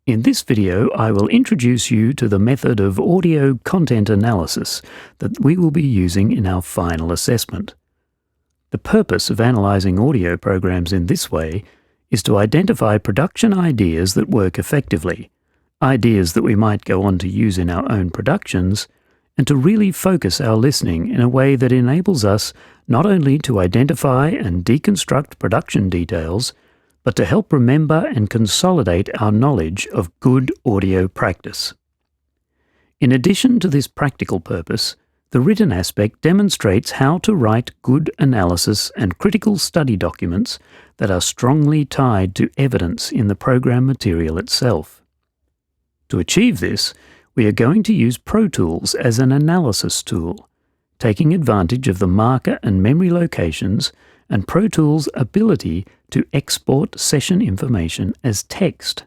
In this video, I will introduce you to the method of audio content analysis that we will be using in our final assessment. The purpose of analysing audio programs in this way is to identify production ideas that work effectively, ideas that we might go on to use in our own productions, and to really focus our listening in a way that enables us not only to identify and deconstruct production details, but to help remember and consolidate our knowledge of good audio practice. In addition to this practical purpose, the written aspect demonstrates how to write good analysis and critical study documents that are strongly tied to evidence in the program material itself. To achieve this, we are going to use Pro Tools as an analysis tool, taking advantage of the marker and memory locations and Pro Tools' ability to export session information as text.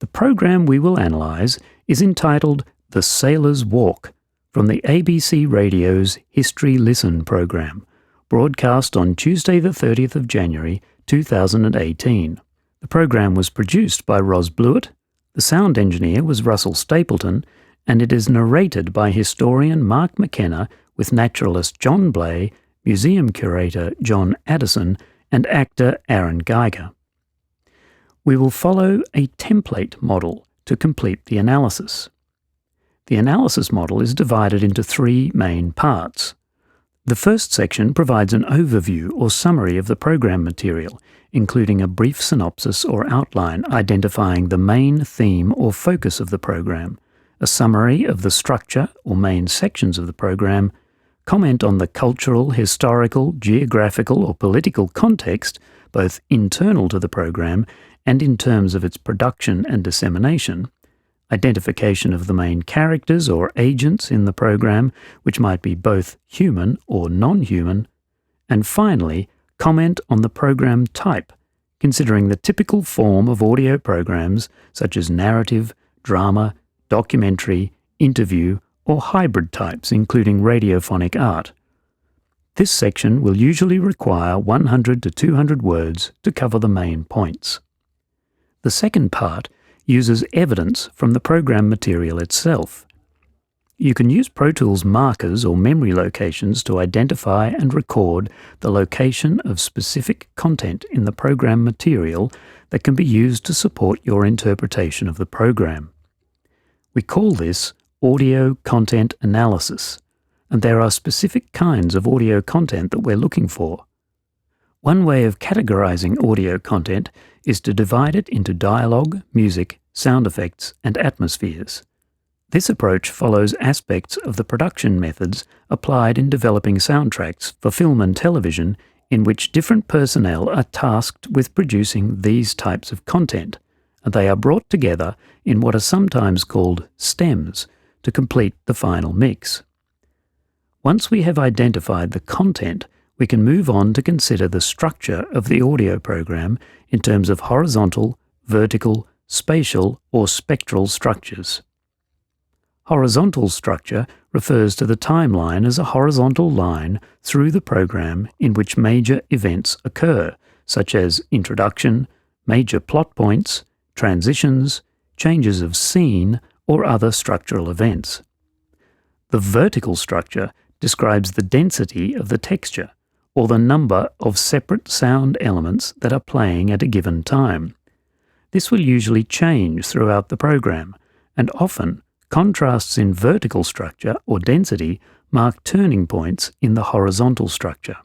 The program we will analyse is entitled The Sailor's Walk from the ABC Radio's History Listen program, broadcast on Tuesday the 30th of January 2018. The program was produced by Ros Blewett, the sound engineer was Russell Stapleton, and it is narrated by historian Mark McKenna with naturalist John Blay, museum curator John Addison, and actor Aaron Geiger. We will follow a template model to complete the analysis. The analysis model is divided into three main parts. The first section provides an overview or summary of the program material, including a brief synopsis or outline identifying the main theme or focus of the program, a summary of the structure or main sections of the program, comment on the cultural, historical, geographical or political context, both internal to the program and in terms of its production and dissemination, identification of the main characters or agents in the program, which might be both human or non-human, and finally, comment on the program type, considering the typical form of audio programs such as narrative, drama, documentary, interview, or hybrid types, including radiophonic art. This section will usually require 100 to 200 words to cover the main points. The second part uses evidence from the program material itself. You can use Pro Tools markers or memory locations to identify and record the location of specific content in the program material that can be used to support your interpretation of the program. We call this audio content analysis, and there are specific kinds of audio content that we're looking for. One way of categorizing audio content is to divide it into dialogue, music, sound effects, and atmospheres. This approach follows aspects of the production methods applied in developing soundtracks for film and television, in which different personnel are tasked with producing these types of content, and they are brought together in what are sometimes called stems to complete the final mix. Once we have identified the content, we can move on to consider the structure of the audio program in terms of horizontal, vertical, spatial, or spectral structures. Horizontal structure refers to the timeline as a horizontal line through the program in which major events occur, such as introduction, major plot points, transitions, changes of scene, or other structural events. The vertical structure describes the density of the texture, or the number of separate sound elements that are playing at a given time. This will usually change throughout the program, and often contrasts in vertical structure or density mark turning points in the horizontal structure.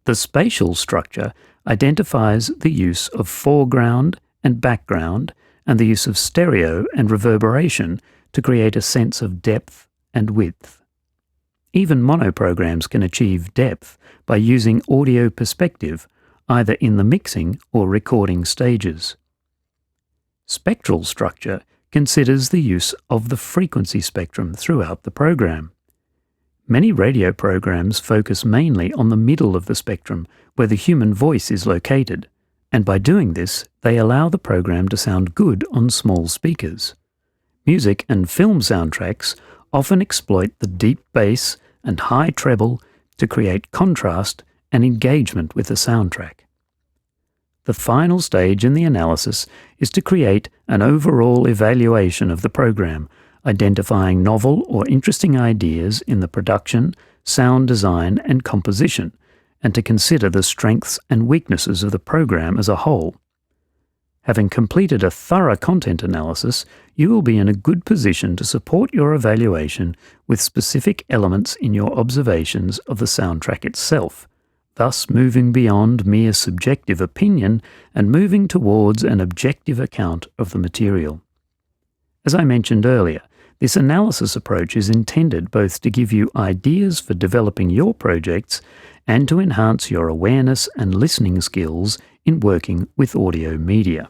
The spatial structure identifies the use of foreground and background and the use of stereo and reverberation to create a sense of depth and width. Even mono programs can achieve depth by using audio perspective, either in the mixing or recording stages. Spectral structure considers the use of the frequency spectrum throughout the program. Many radio programs focus mainly on the middle of the spectrum where the human voice is located, and by doing this, they allow the program to sound good on small speakers. Music and film soundtracks often exploit the deep bass and high treble to create contrast and engagement with the soundtrack. The final stage in the analysis is to create an overall evaluation of the program, identifying novel or interesting ideas in the production, sound design, and composition, and to consider the strengths and weaknesses of the program as a whole. Having completed a thorough content analysis, you will be in a good position to support your evaluation with specific elements in your observations of the soundtrack itself, thus moving beyond mere subjective opinion and moving towards an objective account of the material. As I mentioned earlier, this analysis approach is intended both to give you ideas for developing your projects and to enhance your awareness and listening skills in working with audio media.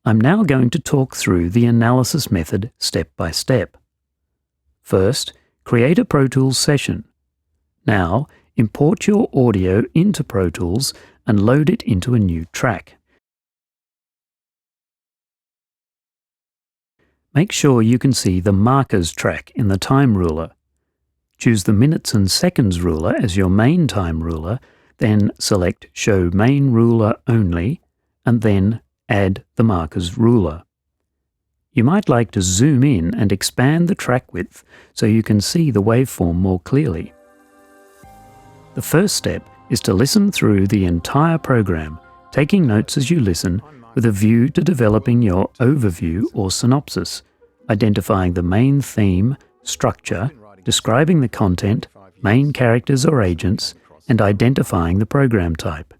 I'm now going to talk through the analysis method step by step. First, create a Pro Tools session. Now, import your audio into Pro Tools and load it into a new track. Make sure you can see the markers track in the time ruler. Choose the minutes and seconds ruler as your main time ruler, then select Show Main Ruler Only, and then add the markers ruler. You might like to zoom in and expand the track width so you can see the waveform more clearly. The first step is to listen through the entire program, taking notes as you listen with a view to developing your overview or synopsis, identifying the main theme, structure, describing the content, main characters or agents, and identifying the program type.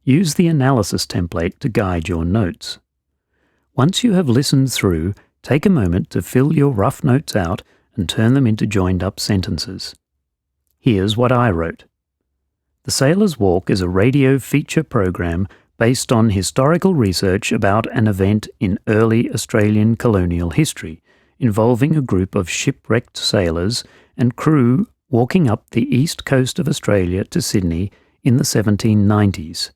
Use the analysis template to guide your notes. Once you have listened through, take a moment to fill your rough notes out and turn them into joined-up sentences. Here's what I wrote. The Sailor's Walk is a radio feature program based on historical research about an event in early Australian colonial history, involving a group of shipwrecked sailors and crew walking up the east coast of Australia to Sydney in the 1790s.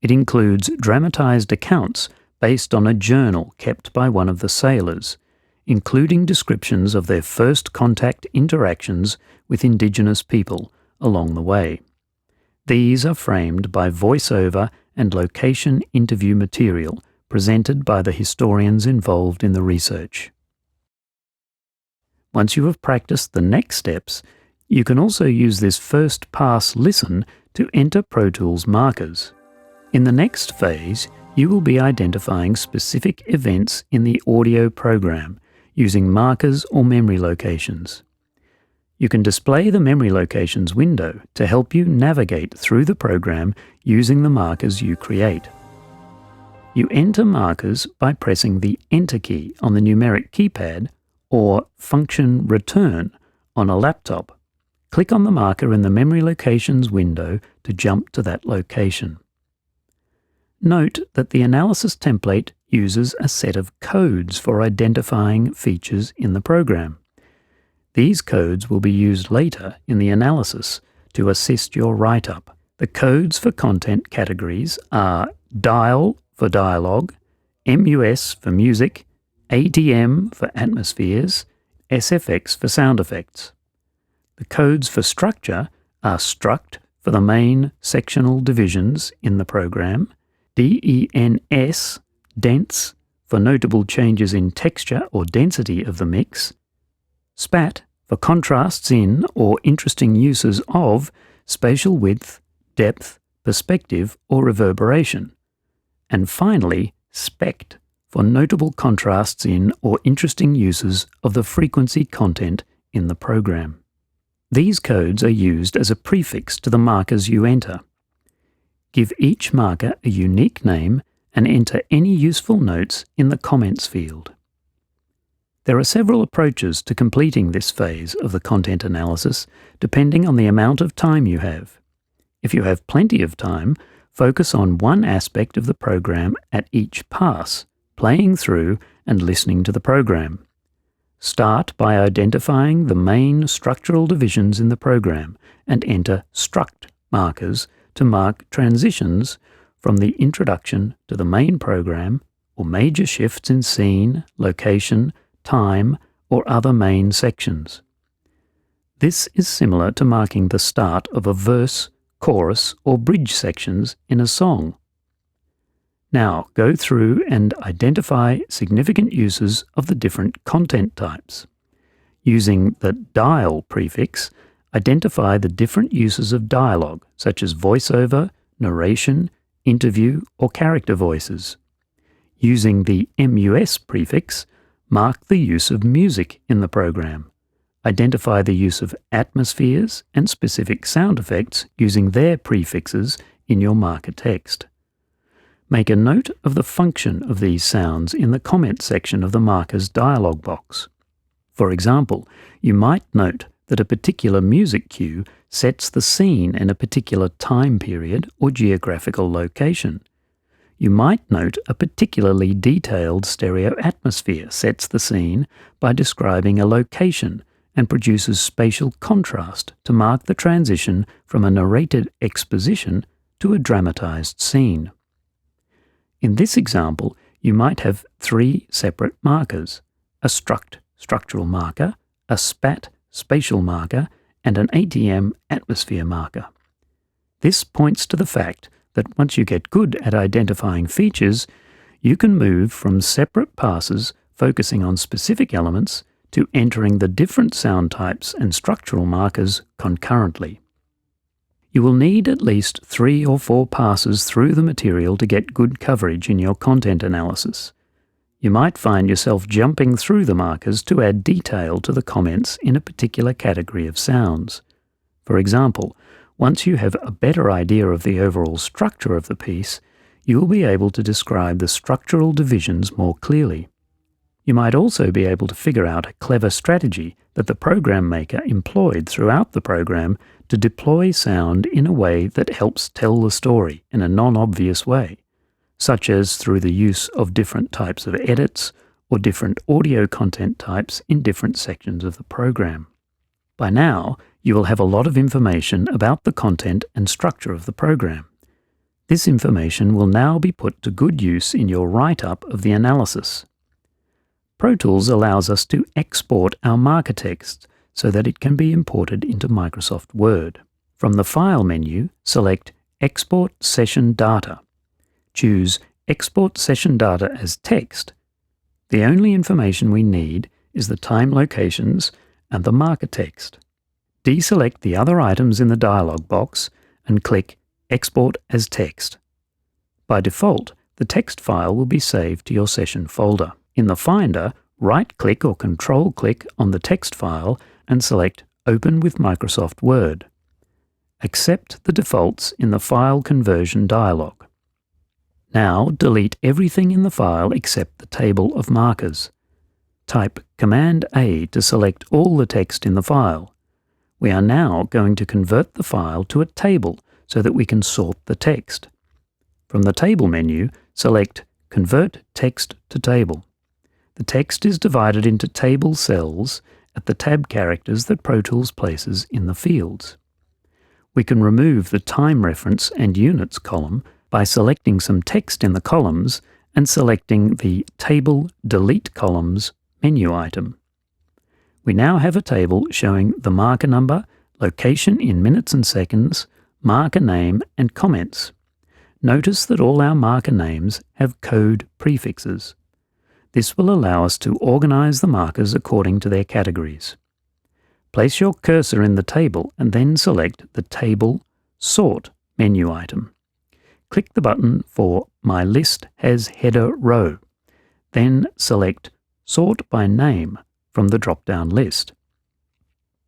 It includes dramatised accounts based on a journal kept by one of the sailors, including descriptions of their first contact interactions with Indigenous people along the way. These are framed by voiceover and location interview material presented by the historians involved in the research. Once you have practiced the next steps, you can also use this first pass listen to enter Pro Tools markers. In the next phase, you will be identifying specific events in the audio program using markers or memory locations. You can display the memory locations window to help you navigate through the program using the markers you create. You enter markers by pressing the Enter key on the numeric keypad or function Return on a laptop. Click on the marker in the memory locations window to jump to that location. Note that the analysis template uses a set of codes for identifying features in the program. These codes will be used later in the analysis to assist your write-up. The codes for content categories are DIAL for dialogue, MUS for music, ATM for atmospheres, SFX for sound effects. The codes for structure are struct for the main sectional divisions in the program, DENS, dense, for notable changes in texture or density of the mix, SPAT, for contrasts in or interesting uses of spatial width, depth, perspective, or reverberation, and finally, SPECT, for notable contrasts in or interesting uses of the frequency content in the program. These codes are used as a prefix to the markers you enter. Give each marker a unique name and enter any useful notes in the comments field. There are several approaches to completing this phase of the content analysis, depending on the amount of time you have. If you have plenty of time, focus on one aspect of the program at each pass, playing through and listening to the program. Start by identifying the main structural divisions in the program and enter struct markers to mark transitions from the introduction to the main program or major shifts in scene, location, time, or other main sections. This is similar to marking the start of a verse, chorus, or bridge sections in a song. Now go through and identify significant uses of the different content types. Using the dial prefix, identify the different uses of dialogue, such as voiceover, narration, interview, or character voices. Using the mus prefix, mark the use of music in the program. Identify the use of atmospheres and specific sound effects using their prefixes in your marker text. Make a note of the function of these sounds in the comment section of the marker's dialog box. For example, you might note that a particular music cue sets the scene in a particular time period or geographical location. You might note a particularly detailed stereo atmosphere sets the scene by describing a location and produces spatial contrast to mark the transition from a narrated exposition to a dramatized scene. In this example, you might have 3 separate markers: a structural marker, a spat spatial marker, and an ATM atmosphere marker. This points to the fact that once you get good at identifying features, you can move from separate passes focusing on specific elements to entering the different sound types and structural markers concurrently. You will need at least 3 or 4 passes through the material to get good coverage in your content analysis. You might find yourself jumping through the markers to add detail to the comments in a particular category of sounds. For example, once you have a better idea of the overall structure of the piece, you will be able to describe the structural divisions more clearly. You might also be able to figure out a clever strategy that the program maker employed throughout the program to deploy sound in a way that helps tell the story in a non-obvious way, such as through the use of different types of edits or different audio content types in different sections of the program. By now, you will have a lot of information about the content and structure of the program. This information will now be put to good use in your write-up of the analysis. Pro Tools allows us to export our marker text so that it can be imported into Microsoft Word. From the File menu, select Export Session Data. Choose Export Session Data as text. The only information we need is the time locations and the marker text. Deselect the other items in the dialog box and click Export as Text. By default, the text file will be saved to your session folder. In the Finder, right-click or Control-click on the text file and select Open with Microsoft Word. Accept the defaults in the File Conversion dialog. Now delete everything in the file except the table of markers. Type Command-A to select all the text in the file. We are now going to convert the file to a table so that we can sort the text. From the Table menu, select Convert Text to Table. The text is divided into table cells at the tab characters that Pro Tools places in the fields. We can remove the time reference and units column by selecting some text in the columns and selecting the Table Delete Columns menu item. We now have a table showing the marker number, location in minutes and seconds, marker name, and comments. Notice that all our marker names have code prefixes. This will allow us to organize the markers according to their categories. Place your cursor in the table and then select the Table Sort menu item. Click the button for My List Has Header Row. Then select Sort by Name from the drop-down list.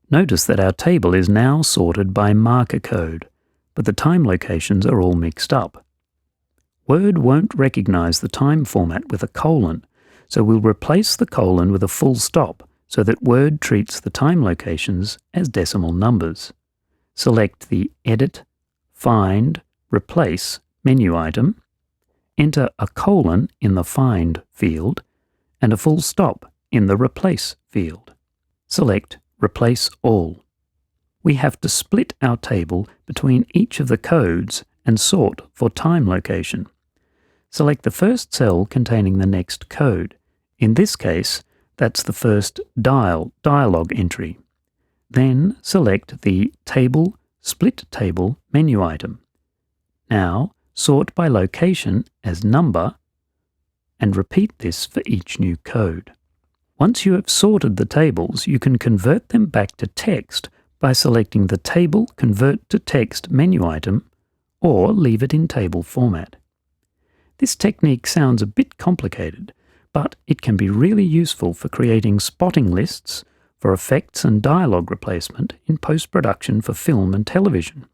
Notice that our table is now sorted by marker code, but the time locations are all mixed up. Word won't recognize the time format with a colon, so we'll replace the colon with a full stop so that Word treats the time locations as decimal numbers. Select the Edit, Find, Replace menu item, enter a colon in the Find field, and a full stop in the Replace field. Select Replace All. We have to split our table between each of the codes and sort for time location. Select the first cell containing the next code. In this case, that's the first dialog entry. Then select the Table split table menu item. Now sort by location as number and repeat this for each new code. Once you have sorted the tables, you can convert them back to text by selecting the Table Convert to Text menu item or leave it in table format. This technique sounds a bit complicated, but it can be really useful for creating spotting lists for effects and dialogue replacement in post-production for film and television.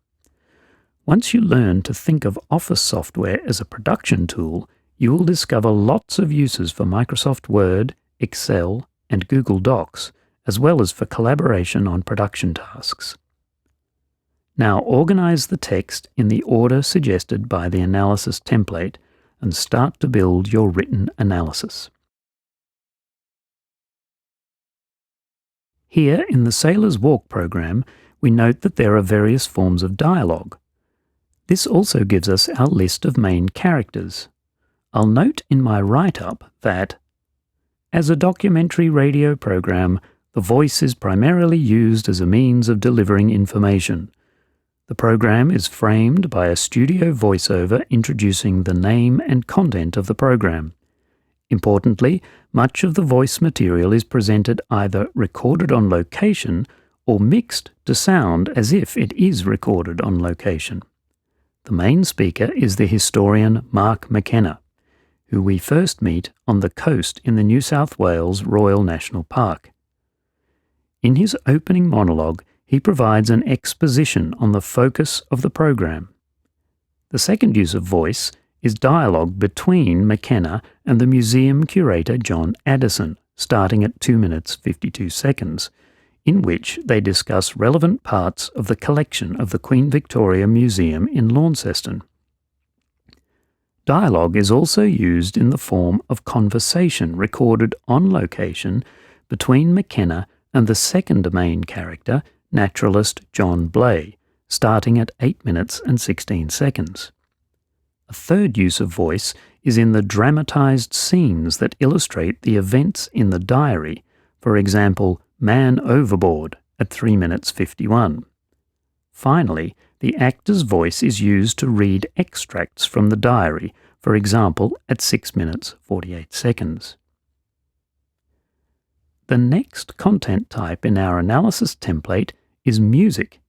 Once you learn to think of Office software as a production tool, you will discover lots of uses for Microsoft Word, Excel, and Google Docs, as well as for collaboration on production tasks. Now organize the text in the order suggested by the analysis template and start to build your written analysis. Here in the Sailor's Walk program, we note that there are various forms of dialogue. This also gives us our list of main characters. I'll note in my write-up that, as a documentary radio program, the voice is primarily used as a means of delivering information. The program is framed by a studio voiceover introducing the name and content of the program. Importantly, much of the voice material is presented either recorded on location or mixed to sound as if it is recorded on location. The main speaker is the historian Mark McKenna, who we first meet on the coast in the New South Wales Royal National Park. In his opening monologue, he provides an exposition on the focus of the program. The second use of voice is dialogue between McKenna and the museum curator John Addison, starting at 2 minutes 52 seconds, in which they discuss relevant parts of the collection of the Queen Victoria Museum in Launceston. Dialogue is also used in the form of conversation recorded on location between McKenna and the second main character, naturalist John Blay, starting at 8 minutes and 16 seconds. A third use of voice is in the dramatized scenes that illustrate the events in the diary, for example, Man Overboard at 3 minutes 51. Finally, the actor's voice is used to read extracts from the diary, for example, at 6 minutes 48 seconds. The next content type in our analysis template is music.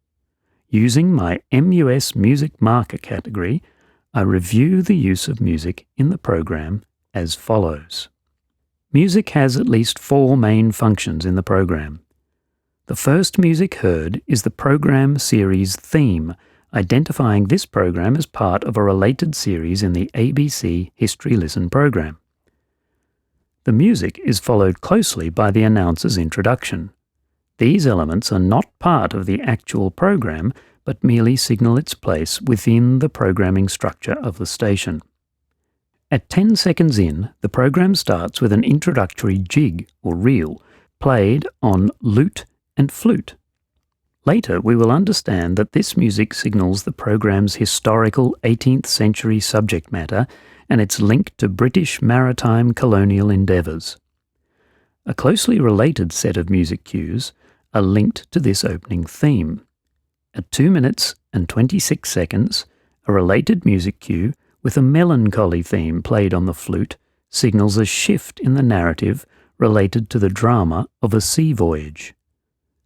Using my MUS Music Marker category, I review the use of music in the program as follows. Music has at least 4 main functions in the program. The first music heard is the program series theme, identifying this program as part of a related series in the ABC History Listen program. The music is followed closely by the announcer's introduction. These elements are not part of the actual program, but merely signal its place within the programming structure of the station. At 10 seconds in, the program starts with an introductory jig or reel played on lute and flute. Later, we will understand that this music signals the program's historical 18th century subject matter and its link to British maritime colonial endeavours. A closely related set of music cues are linked to this opening theme. At 2 minutes and 26 seconds, a related music cue with a melancholy theme played on the flute signals a shift in the narrative related to the drama of a sea voyage.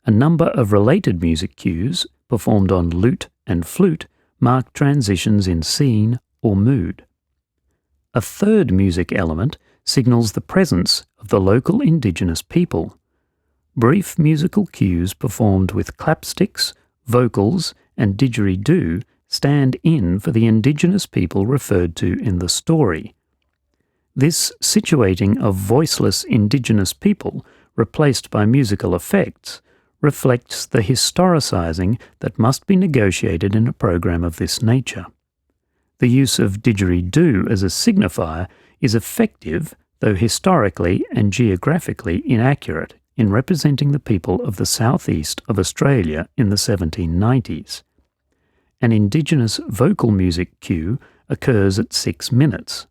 A number of related music cues, performed on lute and flute, mark transitions in scene or mood. A third music element signals the presence of the local Indigenous people. Brief musical cues performed with clapsticks, vocals, and didgeridoo stand in for the Indigenous people referred to in the story. This situating of voiceless Indigenous people replaced by musical effects reflects the historicising that must be negotiated in a program of this nature. The use of didgeridoo as a signifier is effective, though historically and geographically inaccurate, in representing the people of the southeast of Australia in the 1790s. An Indigenous vocal music cue occurs at 6 minutes.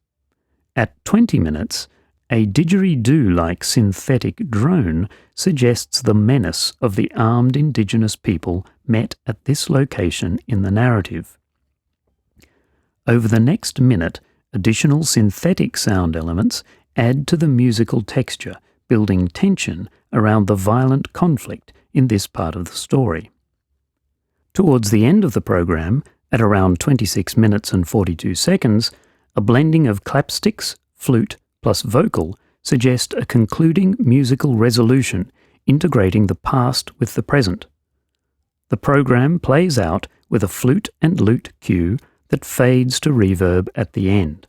At 20 minutes, A didgeridoo-like synthetic drone suggests the menace of the armed Indigenous people met at this location in the narrative. Over the next minute, additional synthetic sound elements add to the musical texture, building tension around the violent conflict in this part of the story. Towards the end of the program, at around 26 minutes and 42 seconds, a blending of clapsticks, flute, plus vocal suggest a concluding musical resolution integrating the past with the present. The program plays out with a flute and lute cue that fades to reverb at the end.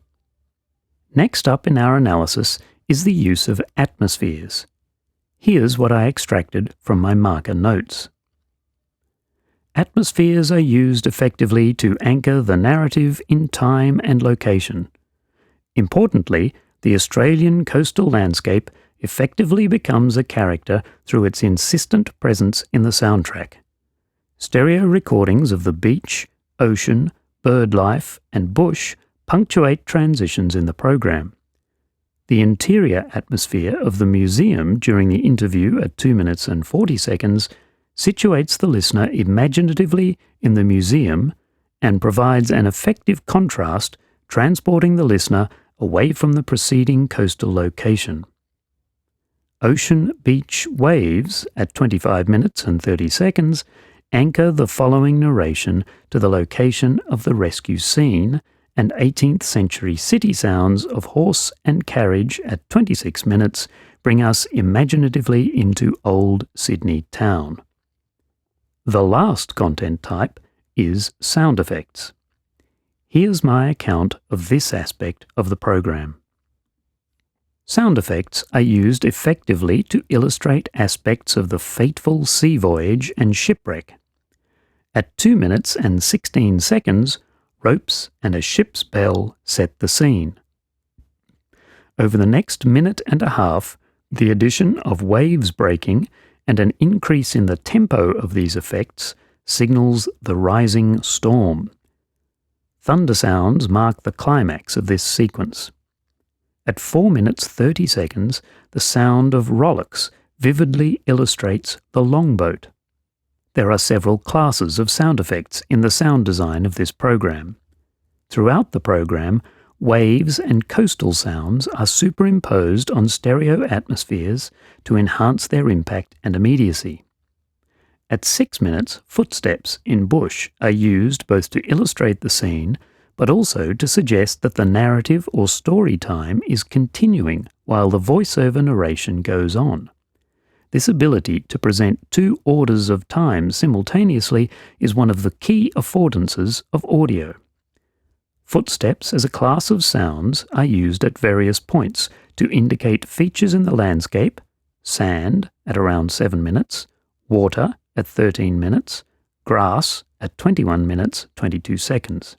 Next up in our analysis is the use of atmospheres. Here's what I extracted from my marker notes. Atmospheres are used effectively to anchor the narrative in time and location. Importantly, the Australian coastal landscape effectively becomes a character through its insistent presence in the soundtrack. Stereo recordings of the beach, ocean, bird life, and bush punctuate transitions in the program. The interior atmosphere of the museum during the interview at 2 minutes and 40 seconds situates the listener imaginatively in the museum and provides an effective contrast, transporting the listener away from the preceding coastal location. Ocean beach waves at 25 minutes and 30 seconds anchor the following narration to the location of the rescue scene, and 18th century city sounds of horse and carriage at 26 minutes bring us imaginatively into old Sydney town. The last content type is sound effects. Here's my account of this aspect of the program. Sound effects are used effectively to illustrate aspects of the fateful sea voyage and shipwreck. At 2 minutes and 16 seconds, ropes and a ship's bell set the scene. Over the next minute and a half, the addition of waves breaking and an increase in the tempo of these effects signals the rising storm. Thunder sounds mark the climax of this sequence. At 4 minutes 30 seconds, the sound of rollicks vividly illustrates the longboat. There are several classes of sound effects in the sound design of this program. Throughout the program, waves and coastal sounds are superimposed on stereo atmospheres to enhance their impact and immediacy. At 6 minutes, footsteps in bush are used both to illustrate the scene, but also to suggest that the narrative or story time is continuing while the voiceover narration goes on. This ability to present two orders of time simultaneously is one of the key affordances of audio. Footsteps as a class of sounds are used at various points to indicate features in the landscape: sand at around 7 minutes, water at 13 minutes, grass at 21 minutes 22 seconds.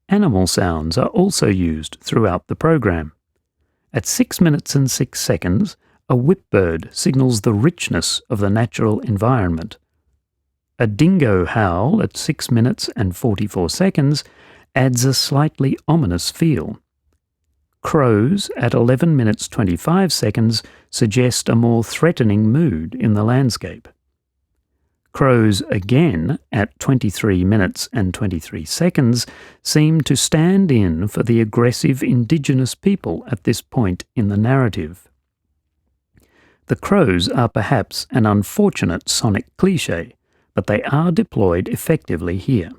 Animal sounds are also used throughout the program. At 6 minutes and 6 seconds, a whipbird signals the richness of the natural environment. A dingo howl at 6 minutes and 44 seconds adds a slightly ominous feel. Crows at 11 minutes 25 seconds suggest a more threatening mood in the landscape. Crows again at 23 minutes and 23 seconds seem to stand in for the aggressive Indigenous people at this point in the narrative. The crows are perhaps an unfortunate sonic cliché, but they are deployed effectively here.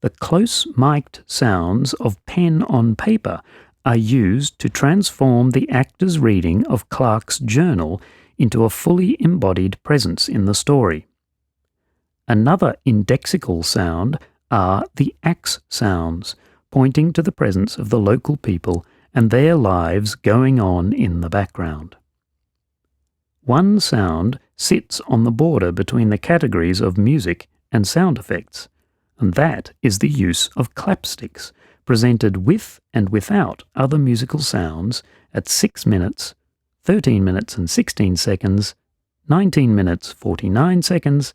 The close mic'd sounds of pen on paper are used to transform the actor's reading of Clark's journal into a fully embodied presence in the story. Another indexical sound are the axe sounds, pointing to the presence of the local people and their lives going on in the background. One sound sits on the border between the categories of music and sound effects, and that is the use of clapsticks, presented with and without other musical sounds at 6 minutes, 13 minutes and 16 seconds, 19 minutes 49 seconds,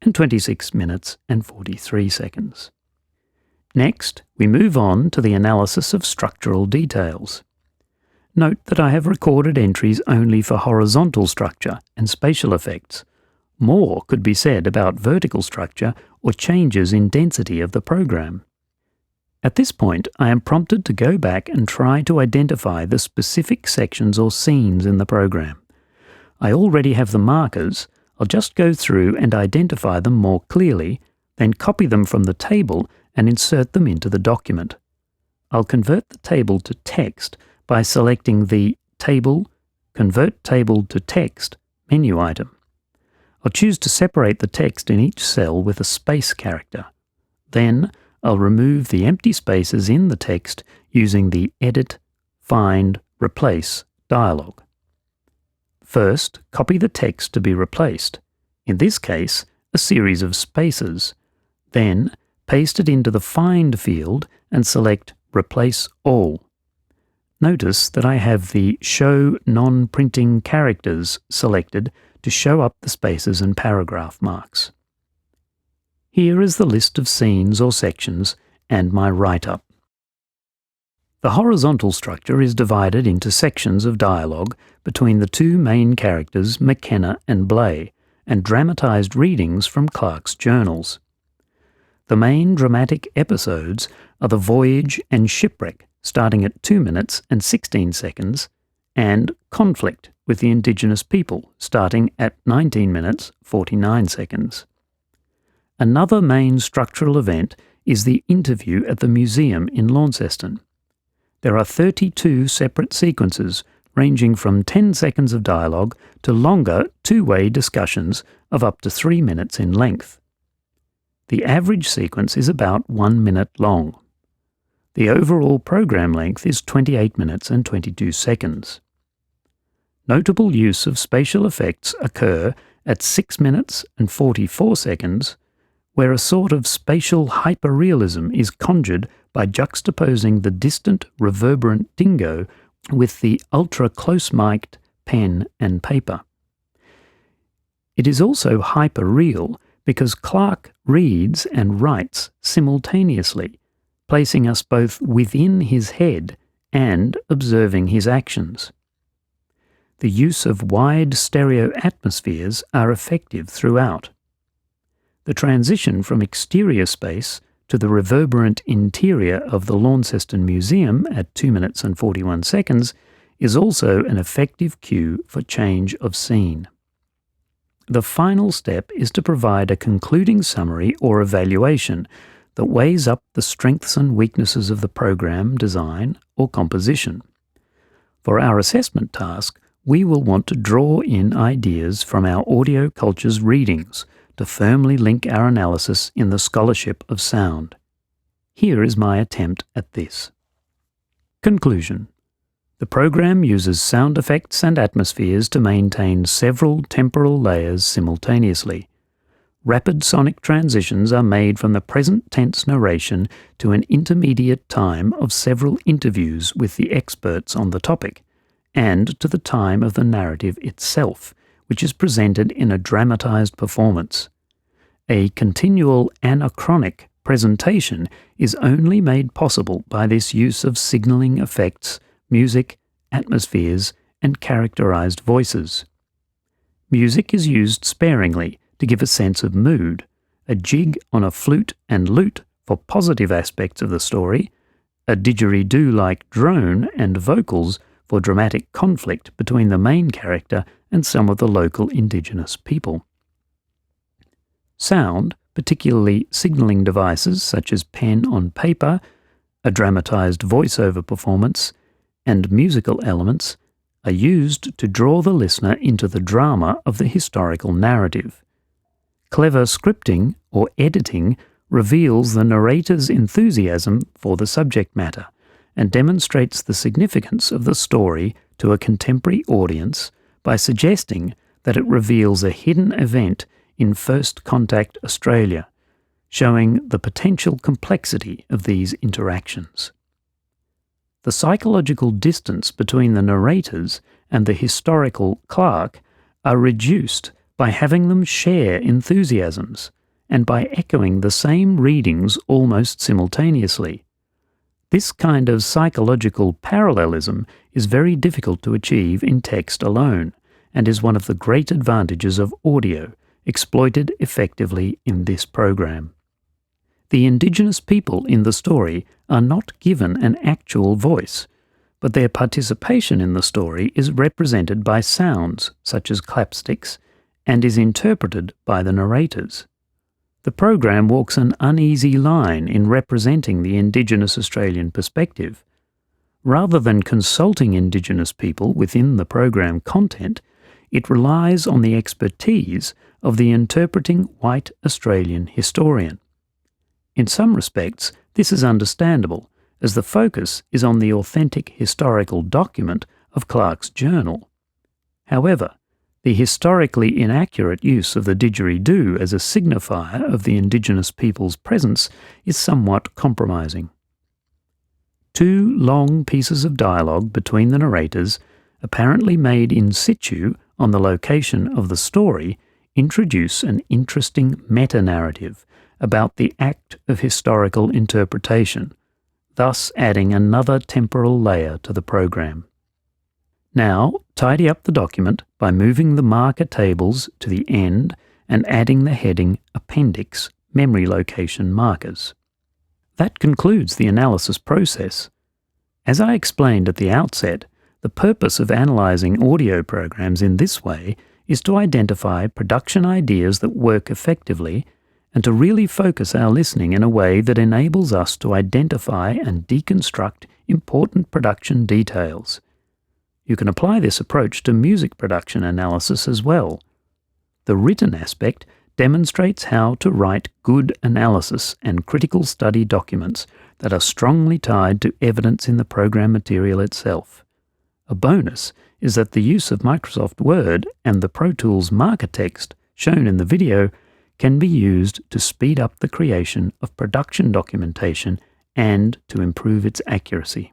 and 26 minutes and 43 seconds. Next, we move on to the analysis of structural details. Note that I have recorded entries only for horizontal structure and spatial effects. More could be said about vertical structure or changes in density of the program. At this point, I am prompted to go back and try to identify the specific sections or scenes in the program. I already have the markers. I'll just go through and identify them more clearly, then copy them from the table and insert them into the document. I'll convert the table to text by selecting the Table, Convert Table to Text menu item. I'll choose to separate the text in each cell with a space character. Then I'll remove the empty spaces in the text using the Edit, Find, Replace dialog. First, copy the text to be replaced, in this case, a series of spaces. Then, paste it into the Find field and select Replace All. Notice that I have the Show Non-Printing Characters selected to show up the spaces and paragraph marks. Here is the list of scenes or sections and my write-up. The horizontal structure is divided into sections of dialogue between the two main characters McKenna and Blay, and dramatised readings from Clark's journals. The main dramatic episodes are the voyage and shipwreck, starting at 2 minutes and 16 seconds, and conflict with the Indigenous people, starting at 19 minutes 49 seconds. Another main structural event is the interview at the museum in Launceston. There are 32 separate sequences ranging from 10 seconds of dialogue to longer two-way discussions of up to 3 minutes in length. The average sequence is about 1 minute long. The overall program length is 28 minutes and 22 seconds. Notable use of spatial effects occur at 6 minutes and 44 seconds, where a sort of spatial hyperrealism is conjured by juxtaposing the distant reverberant dingo with the ultra-close-mic'd pen and paper. It is also hyperreal because Clark reads and writes simultaneously, placing us both within his head and observing his actions. The use of wide stereo atmospheres are effective throughout. The transition from exterior space to the reverberant interior of the Launceston Museum at 2 minutes and 41 seconds is also an effective cue for change of scene. The final step is to provide a concluding summary or evaluation that weighs up the strengths and weaknesses of the program, design, or composition. For our assessment task, we will want to draw in ideas from our audio culture's readings to firmly link our analysis in the scholarship of sound. Here is my attempt at this. Conclusion. The program uses sound effects and atmospheres to maintain several temporal layers simultaneously. Rapid sonic transitions are made from the present tense narration to an intermediate time of several interviews with the experts on the topic, and to the time of the narrative itself, which is presented in a dramatized performance. A continual anachronic presentation is only made possible by this use of signaling effects, music, atmospheres, and characterized voices. Music is used sparingly to give a sense of mood, a jig on a flute and lute for positive aspects of the story, a didgeridoo-like drone and vocals for dramatic conflict between the main character and some of the local Indigenous people. Sound, particularly signalling devices such as pen on paper, a dramatized voiceover performance, and musical elements, are used to draw the listener into the drama of the historical narrative. Clever scripting or editing reveals the narrator's enthusiasm for the subject matter and demonstrates the significance of the story to a contemporary audience by suggesting that it reveals a hidden event in First Contact Australia, showing the potential complexity of these interactions. The psychological distance between the narrators and the historical Clark are reduced by having them share enthusiasms and by echoing the same readings almost simultaneously. This kind of psychological parallelism is very difficult to achieve in text alone, and is one of the great advantages of audio, exploited effectively in this program. The Indigenous people in the story are not given an actual voice, but their participation in the story is represented by sounds, such as clapsticks, and is interpreted by the narrators. The program walks an uneasy line in representing the Indigenous Australian perspective. Rather than consulting Indigenous people within the program content, it relies on the expertise of the interpreting white Australian historian. In some respects, this is understandable, as the focus is on the authentic historical document of Clark's journal. However, the historically inaccurate use of the didgeridoo as a signifier of the Indigenous people's presence is somewhat compromising. Two long pieces of dialogue between the narrators, apparently made in situ on the location of the story, introduce an interesting meta-narrative about the act of historical interpretation, thus adding another temporal layer to the program. Now, tidy up the document by moving the marker tables to the end and adding the heading Appendix Memory Location Markers. That concludes the analysis process. As I explained at the outset, the purpose of analysing audio programs in this way is to identify production ideas that work effectively and to really focus our listening in a way that enables us to identify and deconstruct important production details. You can apply this approach to music production analysis as well. The written aspect demonstrates how to write good analysis and critical study documents that are strongly tied to evidence in the program material itself. A bonus is that the use of Microsoft Word and the Pro Tools marker text shown in the video can be used to speed up the creation of production documentation and to improve its accuracy.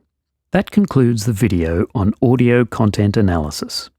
That concludes the video on audio content analysis.